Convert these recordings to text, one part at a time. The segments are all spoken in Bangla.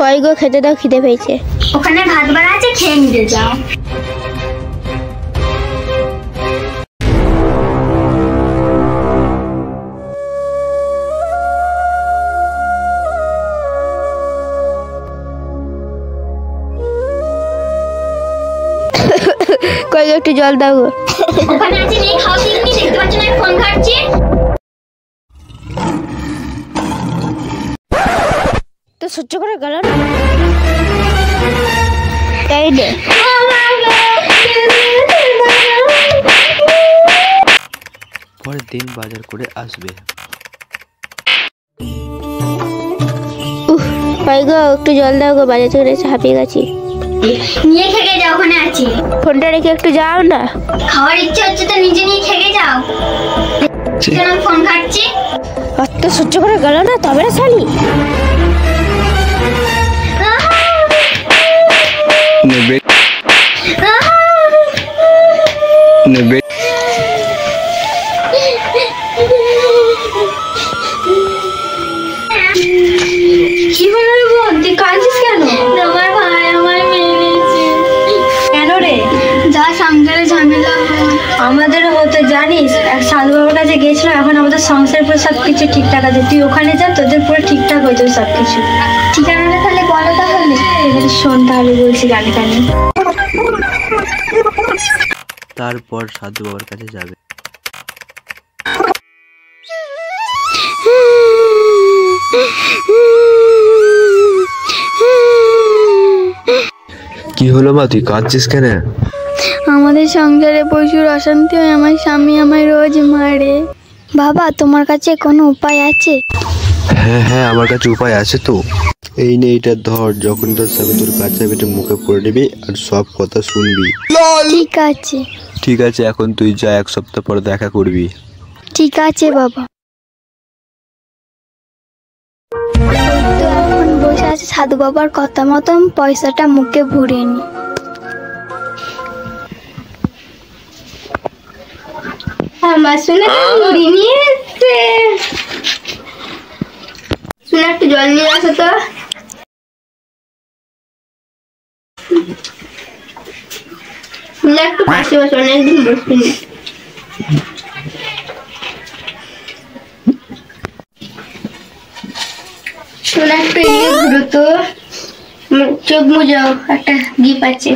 কই গো, খেতে দাও, খিদে পেয়েছে। ওখানে ভাত বাড়া আছে, খেয়ে নিতে যাও। কই গো, একটু জল দাও গো। ওখানে আছে, নেই, খাও। তিন্নি দেখতে পাচ্ছ না আমি ফোন ঘাটছি? তো সহ্য করে গেল না। এই নে। পরের দিন বাজার করে আসবে। কই গো, একটু জল দাও গো, বাজার থেকে এসে হাঁপিয়ে গেছি। নিয়ে খেগে যাও, ওখানে আছি। ফোনটা রেখে একটু যাও না। খাওয়ার ইচ্ছে হচ্ছে তো নিজে নিয়ে খেগে যাও। কেন আমি ফোন ঘাটছি? অত সহ্য করে গেল না, তবে না শালি। নেবে নেবে। কি হলো রে বোন, তুই কাঁদছিস কেন? তোমার ভাই আমার মেরেছে। কেন রে? যা সংসারে ঝামেলা আমাদেরও হতো জানিস। এক সাধু বাবার কাছে গেছিলাম, এখন আমাদের সংসারের পুরো সবকিছু ঠিকঠাক আছে। তুই ওখানে যা, তোদের পুরো ঠিকঠাক হয়ে যাবে সবকিছু। ঠিকানাটা তাহলে বলো তাহলে। এবারে শোন তাহলে বলছি গানে গানে। তারপর সাধু বাবার কাছে যাবে। কি হলো মা, তুই কাঁদছিস কেন? আমাদের সংসারে প্রচুর অশান্তি হয়, আমার স্বামী আমায় রোজ মারে। বাবা, তোমার কাছে কোনো উপায় আছে? হ্যাঁ হ্যাঁ, আমার কাছে উপায় আছে তো। এই নে, এটা ধর। যখন তোর স্বামী তোর কাছে এটা মুখে পড়ে নিবি আর সব কথা শুনবি। ঠিক আছে। ঠিক আছে, এখন তুই যা, 1 সপ্তাহ পরে দেখা করবি। ঠিক আছে বাবা। তো এখন বসে আছে সাধু বাবার কথা মতন পয়সাটা মুখে ভরে নি। আমার শুনে মুড়ি নিয়ে এসছে। শুনে একটু জল নিয়ে আসো তো। একটু পাশে বসে, অনেকদিন বসিনি। শোনা, একটু এগিয়ে ঘুরো তো। চোখ মুজাও, একটা গিফট আছে।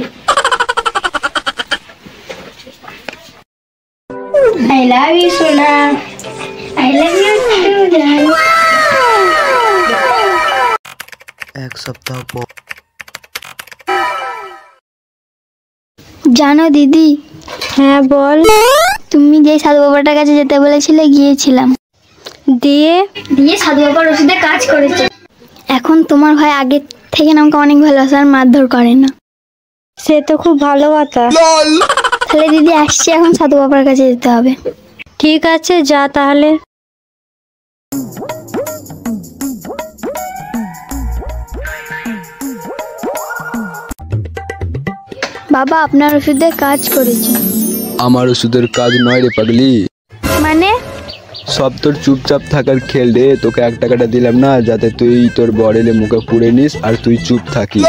I love you, সোনা। I love you too, darling. 1 সপ্তাহ পর। জানো দিদি? হ্যাঁ বল। তুমি যে সাধু বাবাটার কাছে যেতে বলেছিলে, গিয়েছিলাম। দিয়ে সাধু বাবার ওষুধে কাজ করেছে। এখন তোমার ভাই আগের থেকে আমাকে অনেক ভালোবাসে আর মারধর করে না। সে তো খুব ভালো কথা। তাহলে দিদি আসছি, এখন সাধু বাবার কাছে যেতে হবে। ঠিক আছে, যা তাহলে। বাবা, আপনার ওষুধে কাজ করেছে। আমার ওষুধের কাজ নয় রে পাগলি। মানে? সব তোর চুপচাপ থাকার খেল রে। তোকে 1 টাকাটা দিলাম না, যাতে তুই তোর বড় এলে মুখে পুড়ে নিস আর তুই চুপ থাকিস।